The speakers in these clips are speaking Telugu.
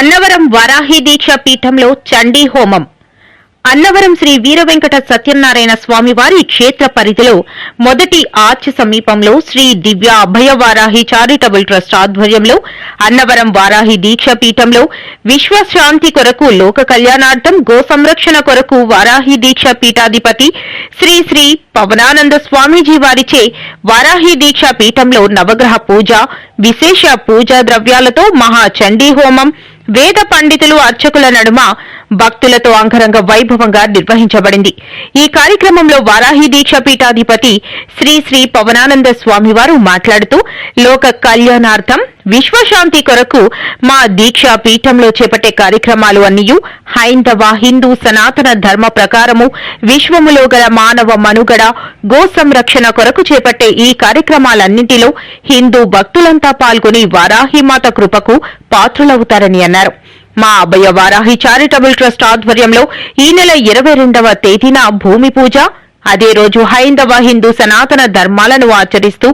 అన్నవరం వారాహి దీక్ష పీఠంలో చండీ హోమం. అన్నవరం శ్రీ వీరవెంకట సత్యనారాయణ స్వామివారి క్షేత్ర పరిధిలో మొదటి ఆర్చ్ సమీపంలో శ్రీ దివ్య అభయ వారాహి చారిటబుల్ ట్రస్ట్ ఆధ్వర్యంలో అన్నవరం వారాహి దీక్ష పీఠంలో విశ్వశాంతి కొరకు లోక కళ్యాణార్థం గో సంరక్షణ కొరకు వారాహి దీక్ష పీఠాధిపతి శ్రీ శ్రీ పవనానంద స్వామీజీ వారిచే వారాహి దీక్ష పీఠంలో నవగ్రహ పూజ, విశేష పూజా ద్రవ్యాలతో మహా చండీ హోమం వేద పండితులు అర్చకుల నడుమ భక్తులతో అంగరంగ వైభవంగా నిర్వహించబడింది. ఈ కార్యక్రమంలో వారాహి దీక్ష పీఠాధిపతి శ్రీ శ్రీ పవనానంద స్వామివారు మాట్లాడుతూ, లోక కళ్యాణార్థం విశ్వశాంతి కొరకు మా దీక్షా పీఠంలో చేపట్టే కార్యక్రమాలు అన్నియు హైందవ హిందూ సనాతన ధర్మ ప్రకారము విశ్వములో గల మానవ మనుగడ గో సంరక్షణ కొరకు చేపట్టే ఈ కార్యక్రమాలన్నింటిలో హిందూ భక్తులంతా పాల్గొని వారాహిమాత కృపకు పాత్రులవుతారని అన్నారు. మా అభయ వారాహి చారిటబుల్ ట్రస్ట్ ఆధ్వర్యంలో ఈ నెల 22వ తేదీన భూమి పూజ, అదే రోజు హైందవ హిందూ సనాతన ధర్మాలను ఆచరిస్తూ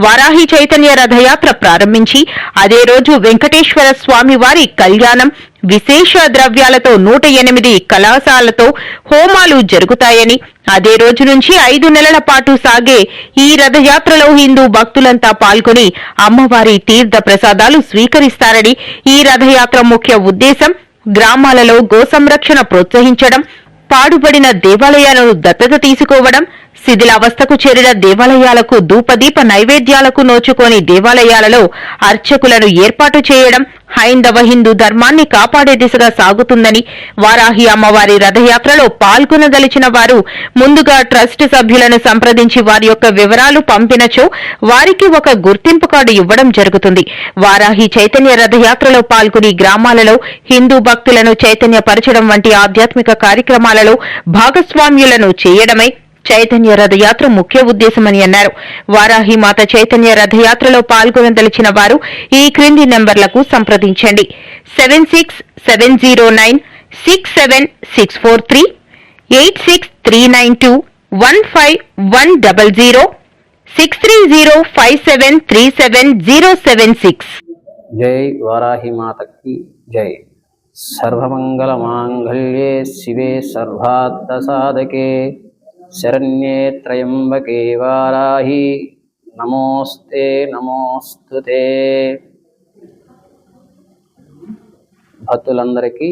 వారాహి చైతన్య రథయాత్ర ప్రారంభించి అదే రోజు వెంకటేశ్వర స్వామి వారి కళ్యాణం, విశేష ద్రవ్యాలతో 108 కలశాలతో హోమాలు జరుగుతాయని, అదే రోజు నుంచి 5 నెలల పాటు సాగే ఈ రథయాత్రలో హిందూ భక్తులంతా పాల్గొని అమ్మవారి తీర్థ ప్రసాదాలు స్వీకరిస్తారని, ఈ రథయాత్ర ముఖ్య ఉద్దేశం గ్రామాలలో గో సంరక్షణ ప్రోత్సహించడం, పాడుబడిన దేవాలయాలను దత్తత తీసుకోవడం, శిథిలావస్థకు చేరిన దేవాలయాలకు ధూపదీప నైవేద్యాలకు నోచుకోని దేవాలయాలలో అర్చకులను ఏర్పాటు చేయడం హైందవ హిందూ ధర్మాన్ని కాపాడే దిశగా సాగుతుందని, వారాహి అమ్మవారి రథయాత్రలో పాల్గొనదలిచిన వారు ముందుగా ట్రస్ట్ సభ్యులను సంప్రదించి వారి యొక్క వివరాలు పంపినచో వారికి ఒక గుర్తింపు కార్డు ఇవ్వడం జరుగుతుంది. వారాహి చైతన్య రథయాత్రలో పాల్గొని గ్రామాలలో హిందూ భక్తులను చైతన్యపరచడం వంటి ఆధ్యాత్మిక కార్యక్రమాలలో భాగస్వామ్యులను చేయడమే చైతన్య రథయాత్ర ముఖ్య ఉద్దేశమని అన్నారు. వారాహి మాత చైతన్య రథయాత్రలో పాల్గొనదలిచిన వారు ఈ క్రింది నెంబర్లకు సంప్రదించండి: 7670967643, 8639215100, 6305737076. జై వారాహి మాతకి జై. సర్వమంగళ మాంగళ్యే శివే సర్వార్థ సాధకే శరణ్యే త్రయంబకే వారాహి నమోస్తే నమోస్తుతే. భక్తులందరికీ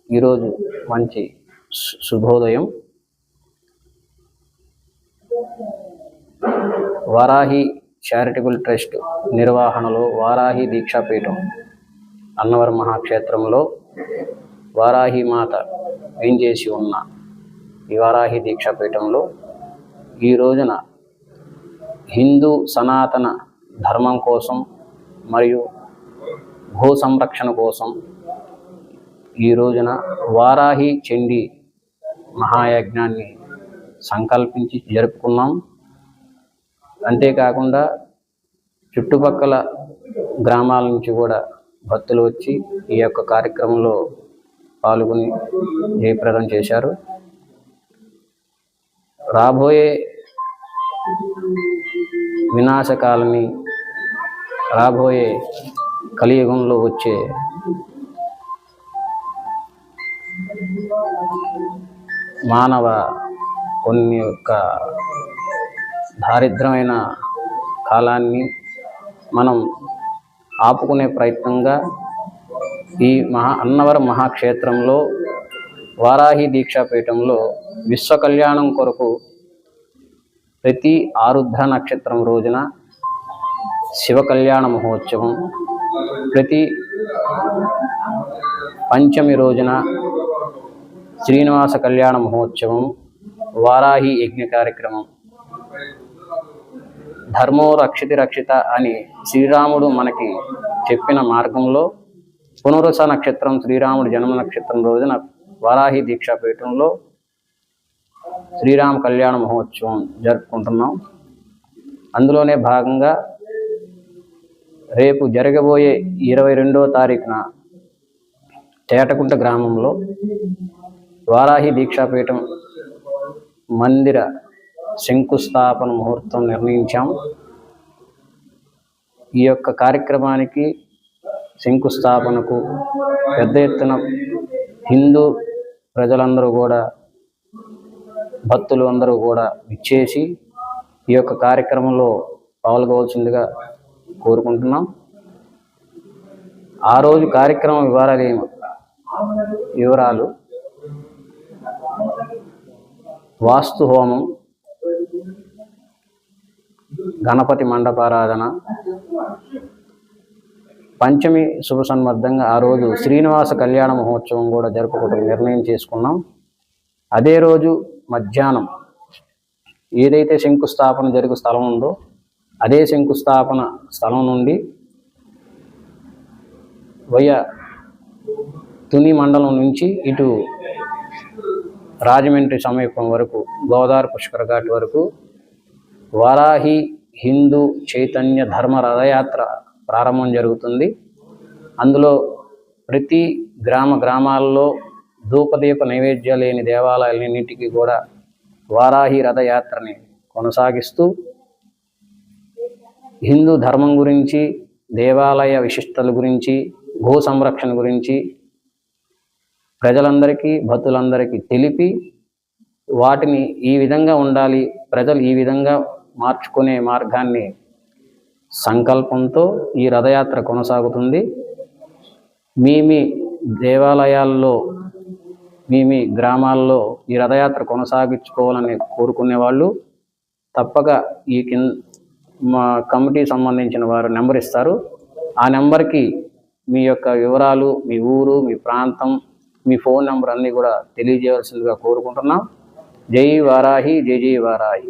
ఈరోజు మంచి శుభోదయం. వారాహి చారిటబుల్ ట్రస్ట్ నిర్వహణలో వారాహి దీక్షాపీఠం అన్నవరం మహాక్షేత్రంలో వారాహి మాత వేంచేసి ఉన్న ఈ వారాహి దీక్షాపీఠంలో ఈ రోజున హిందూ సనాతన ధర్మం కోసం మరియు భూ సంరక్షణ కోసం ఈ రోజున వారాహి చండీ మహాయజ్ఞాన్ని సంకల్పించి జరుపుకున్నాం. అంతేకాకుండా చుట్టుపక్కల గ్రామాల నుంచి కూడా భక్తులు వచ్చి ఈ యొక్క కార్యక్రమంలో పాల్గొని జయప్రదం చేశారు. రాబోయే వినాశకాలని, రాబోయే కలియుగంలో వచ్చే మానవ కొన్ని యొక్క దారిద్రమైన కాలాన్ని మనం ఆపుకునే ప్రయత్నంగా ఈ అన్నవరం మహాక్షేత్రంలో వారాహి దీక్షాపీఠంలో విశ్వ కళ్యాణం కొరకు ప్రతి ఆరుద్ర నక్షత్రం రోజున శివ కళ్యాణ మహోత్సవం, ప్రతి పంచమి రోజున శ్రీనివాస కళ్యాణ మహోత్సవం, వారాహి యజ్ఞ కార్యక్రమం, ధర్మో రక్షితి రక్షిత అని శ్రీరాముడు మనకి చెప్పిన మార్గంలో పునరుస నక్షత్రం శ్రీరాముడు జన్మ నక్షత్రం రోజున వారాహి దీక్షాపీఠంలో శ్రీరామ కళ్యాణ మహోత్సవం జరుపుకుంటున్నాం. అందులోనే భాగంగా రేపు జరగబోయే 22వ తారీఖున తేటకుంట గ్రామంలో వారాహి దీక్షాపీఠం మందిర శంకుస్థాపన ముహూర్తం నిర్ణయించాం. ఈ యొక్క కార్యక్రమానికి శంకుస్థాపనకు పెద్ద ఎత్తున హిందూ ప్రజలందరూ కూడా, భక్తులు అందరూ కూడా విచ్చేసి ఈ యొక్క కార్యక్రమంలో పాల్గొవలసిందిగా కోరుకుంటున్నాం. ఆ రోజు కార్యక్రమం వివరాలు వాస్తు హోమం, గణపతి మండపారాధన, పంచమి శుభ సన్మర్థంగా ఆ రోజు శ్రీనివాస కళ్యాణ మహోత్సవం కూడా జరుపుకోవడం నిర్ణయం చేసుకున్నాం. అదే రోజు మధ్యాహ్నం ఏదైతే శంకుస్థాపన జరిగే స్థలం ఉందో అదే శంకుస్థాపన స్థలం నుండి తుని మండలం నుంచి ఇటు రాజమండ్రి సమీపం వరకు గోదావరి పుష్కర ఘాట్ వరకు వారాహి హిందూ చైతన్య ధర్మ రథయాత్ర ప్రారంభం జరుగుతుంది. అందులో ప్రతి గ్రామాల్లో ధూపదీప నైవేద్యాలు లేని దేవాలయాలన్నింటికి కూడా వారాహి రథయాత్రని కొనసాగిస్తూ హిందూ ధర్మం గురించి, దేవాలయ విశిష్టతల గురించి, గో సంరక్షణ గురించి ప్రజలందరికీ, భక్తులందరికీ తెలిపి వాటిని ఈ విధంగా ఉండాలి, ప్రజలు ఈ విధంగా మార్చుకునే మార్గాన్ని సంకల్పంతో ఈ రథయాత్ర కొనసాగుతుంది. మీ దేవాలయాల్లో, మీ గ్రామాల్లో ఈ రథయాత్ర కొనసాగించుకోవాలని కోరుకునే వాళ్ళు తప్పక మా కమిటీ సంబంధించిన వారు నెంబర్ ఇస్తారు. ఆ నెంబర్కి మీ యొక్క వివరాలు, మీ ఊరు, మీ ప్రాంతం, మీ ఫోన్ నెంబర్ అన్నీ కూడా తెలియజేయవలసిందిగా కోరుకుంటున్నాం. జై వారాహి, జై జై వారాహి.